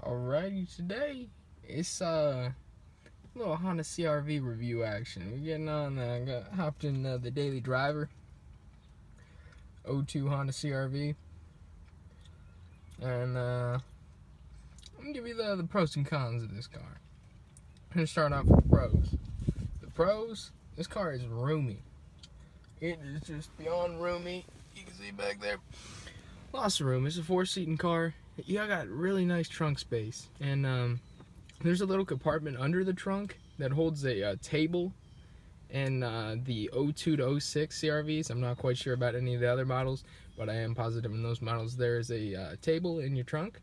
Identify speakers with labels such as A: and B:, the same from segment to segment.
A: Alrighty, today it's a little Honda CR-V review action. We're getting on. Hopped in the daily driver, 02 Honda CR-V, and I'm gonna give you the pros and cons of this car. I'm gonna start off with the pros. The pros: this car is roomy. It is just beyond roomy. You can see back there, lots of room. It's a 4-seating car. You got really nice trunk space, and there's a little compartment under the trunk that holds a table. And the 02 to 06 CR-Vs, I'm not quite sure about any of the other models, but I am positive in those models there is a table in your trunk.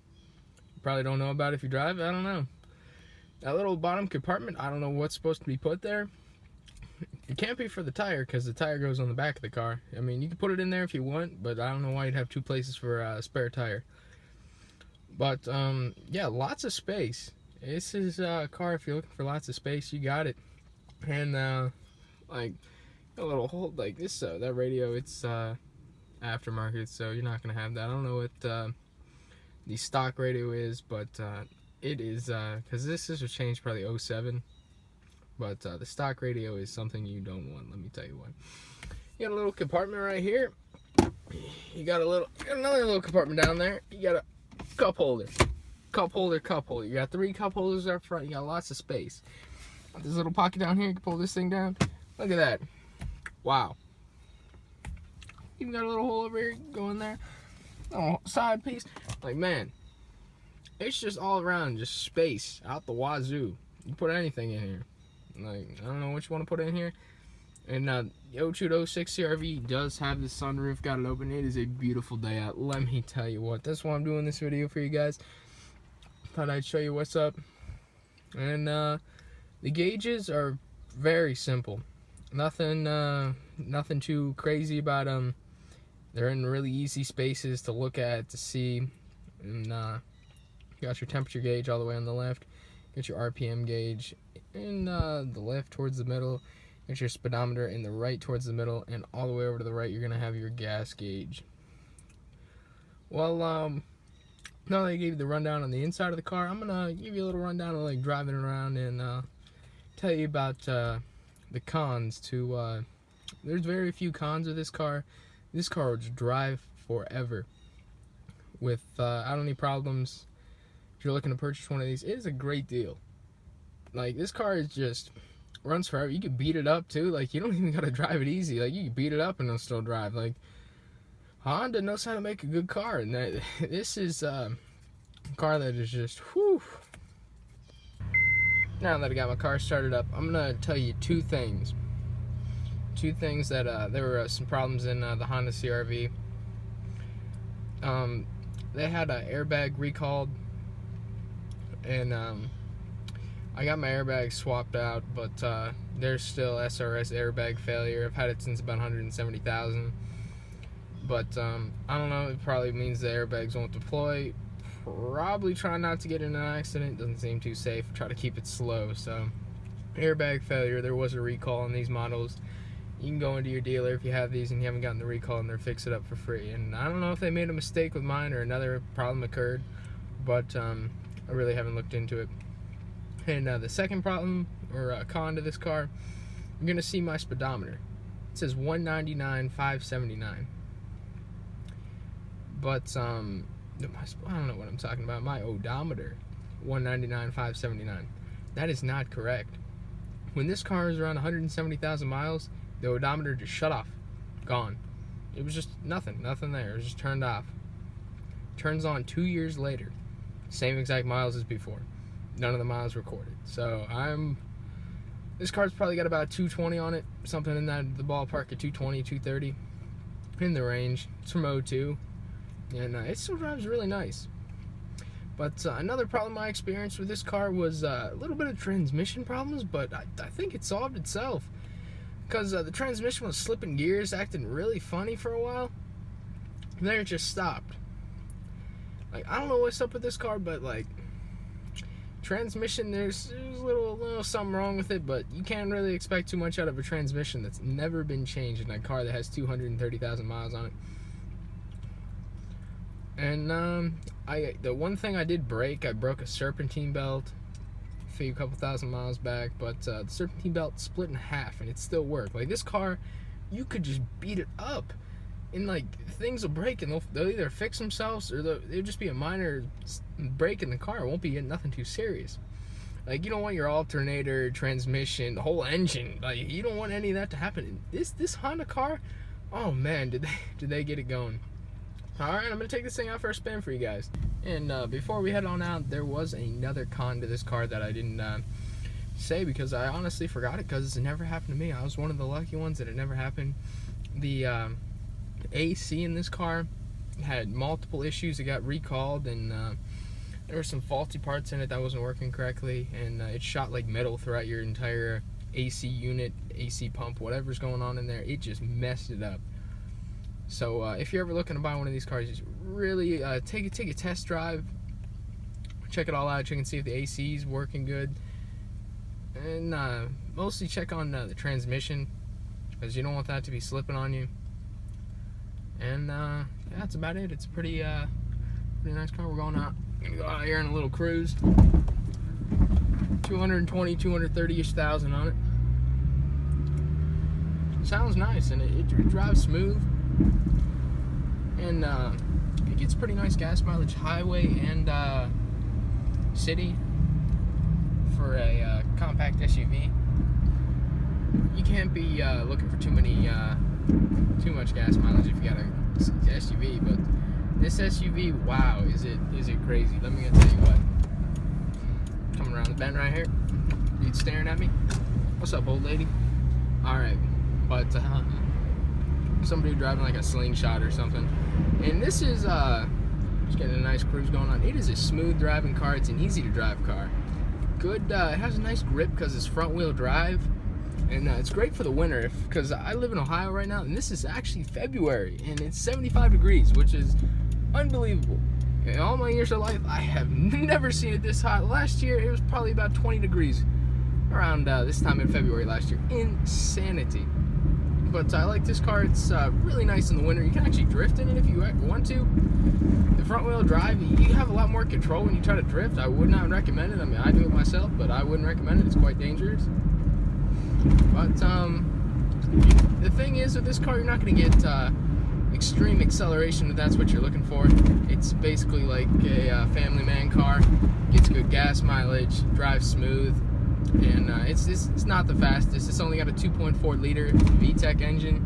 A: You probably don't know about it if you drive. I don't know. That little bottom compartment, I don't know what's supposed to be put there. It can't be for the tire, because the tire goes on the back of the car. I mean, you can put it in there if you want, but I don't know why you'd have two places for a spare tire. But yeah, lots of space. This is a car, if you're looking for lots of space, you got it. And like a little hole like this, that radio, it's aftermarket, so you're not gonna have that. I don't know what the stock radio is, but it is, because this is a change probably 07. But the stock radio is something you don't want, let me tell you what. You got a little compartment right here. You got another little compartment down there. You got a cup holder. You got 3 cup holders up front. You got lots of space. Got this little pocket down here. You can pull this thing down. Look at that. Wow. Even got a little hole over here. You can go in there. Little side piece. Like, man, it's just all around, just space out the wazoo. You can put anything in here. Like, I don't know what you want to put in here. And the 02 to 06 CR-V does have the sunroof, got it open. It is a beautiful day out, let me tell you what. That's why I'm doing this video for you guys. Thought I'd show you what's up. And the gauges are very simple. Nothing too crazy about them. They're in really easy spaces to look at, to see. And you got your temperature gauge all the way on the left. Got your RPM gauge in the left towards the middle. Got your speedometer in the right towards the middle, and all the way over to the right, you're gonna have your gas gauge. Well, now that I gave you the rundown on the inside of the car, I'm gonna give you a little rundown of like driving around and tell you about the cons. There's very few cons of this car. This car will just drive forever without any problems. If you're looking to purchase one of these, it is a great deal. Like, this car is just runs forever. You can beat it up too. Like, you don't even gotta drive it easy. Like, you can beat it up and it'll still drive. Like, Honda knows how to make a good car, and this is a car that is just whew. Now that I got my car started up, I'm gonna tell you two things that there were some problems in the Honda CR-V. They had an airbag recalled, and I got my airbag swapped out, but there's still SRS airbag failure. I've had it since about 170,000. But I don't know, it probably means the airbags won't deploy. Probably try not to get in an accident. Doesn't seem too safe. Try to keep it slow. So, airbag failure. There was a recall on these models. You can go into your dealer if you have these and you haven't gotten the recall, and they'll fix it up for free. And I don't know if they made a mistake with mine or another problem occurred, but I really haven't looked into it. And the second problem, or con to this car, you're going to see my speedometer. It says 199,579. But, I don't know what I'm talking about. My odometer, 199,579. That is not correct. When this car is around 170,000 miles, the odometer just shut off. Gone. It was just nothing there. It was just turned off. Turns on 2 years later. Same exact miles as before. None of the miles recorded. So this car's probably got about 220 on it, something in the ballpark of 220, 230, in the range. It's from 02, and it still drives really nice. But another problem I experienced with this car was a little bit of transmission problems, but I think it solved itself, because the transmission was slipping gears, acting really funny for a while, and then it just stopped. Like, I don't know what's up with this car, but like, transmission, there's a little something wrong with it, but you can't really expect too much out of a transmission that's never been changed in a car that has 230,000 miles on it. And the one thing I did break, I broke a serpentine belt a couple thousand miles back, but the serpentine belt split in half and it still worked. Like, this car, you could just beat it up and like things will break and they'll either fix themselves or they'll just be a minor break in the car. It won't be nothing too serious. Like, you don't want your alternator, transmission, the whole engine, like, you don't want any of that to happen. This Honda car, oh man, did they get it going. Alright, I'm going to take this thing out for a spin for you guys. And before we head on out, there was another con to this car that I didn't say because I honestly forgot it because it never happened to me. I was one of the lucky ones that it never happened. The AC in this car had multiple issues. It got recalled and there were some faulty parts in it that wasn't working correctly, and it shot like metal throughout your entire AC unit, AC pump, whatever's going on in there. It just messed it up. So if you're ever looking to buy one of these cars, just really take a test drive, check it all out, check and see if the AC is working good, and mostly check on the transmission because you don't want that to be slipping on you. And yeah, that's about it. It's a pretty nice car. We're going out. Gonna go out here in a little cruise. 220, 230-ish thousand on it. Sounds nice, and it drives smooth. And it gets pretty nice gas mileage, highway and city for a compact SUV. You can't be looking for too much gas mileage if you got a SUV, but this SUV, wow, is it crazy. Let me tell you what. Coming around the bend right here. You staring at me? What's up, old lady? Alright, but somebody driving like a slingshot or something. And this is just getting a nice cruise going on. It is a smooth driving car. It's an easy to drive car. Good, it has a nice grip because it's front wheel drive. And it's great for the winter because I live in Ohio right now and this is actually February and it's 75 degrees, which is unbelievable. In all my years of life, I have never seen it this hot. Last year, it was probably about 20 degrees around this time in February last year. Insanity. But I like this car. It's really nice in the winter. You can actually drift in it if you want to. The front wheel drive, you have a lot more control when you try to drift. I would not recommend it. I mean, I do it myself, but I wouldn't recommend it. It's quite dangerous. But the thing is, with this car, you're not going to get extreme acceleration if that's what you're looking for. It's basically like a family man car. Gets good gas mileage, drives smooth, and it's not the fastest. It's only got a 2.4 liter VTEC engine,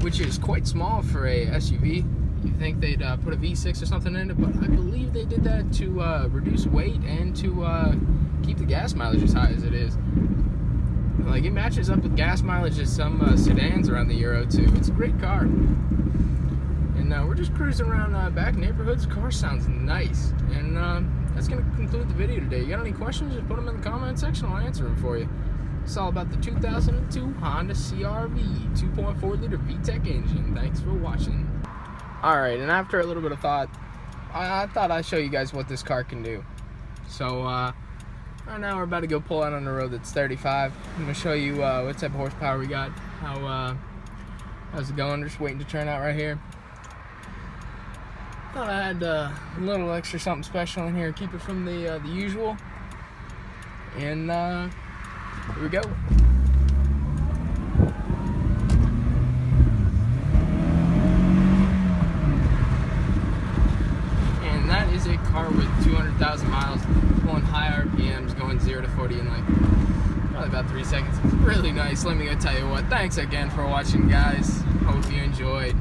A: which is quite small for a SUV. You'd think they'd put a V6 or something in it, but I believe they did that to reduce weight and to keep the gas mileage as high as it is. Like, it matches up with gas mileage as some sedans around the Euro 2. It's a great car. And we're just cruising around back neighborhoods. The car sounds nice. And that's going to conclude the video today. You got any questions? Just put them in the comment section. I'll answer them for you. It's all about the 2002 Honda CR-V 2.4 liter VTEC engine. Thanks for watching. Alright, and after a little bit of thought, I thought I'd show you guys what this car can do. So, right now we're about to go pull out on the road that's 35. I'm going to show you what type of horsepower we got. How's it going? Just waiting to turn out right here. Thought I had a little extra something special in here. Keep it from the usual. And here we go. And that is a car with 200,000 miles. Going high RPMs, going 0 to 40 in like probably about 3 seconds. It's really nice. Let me go tell you what. Thanks again for watching, guys. Hope you enjoyed.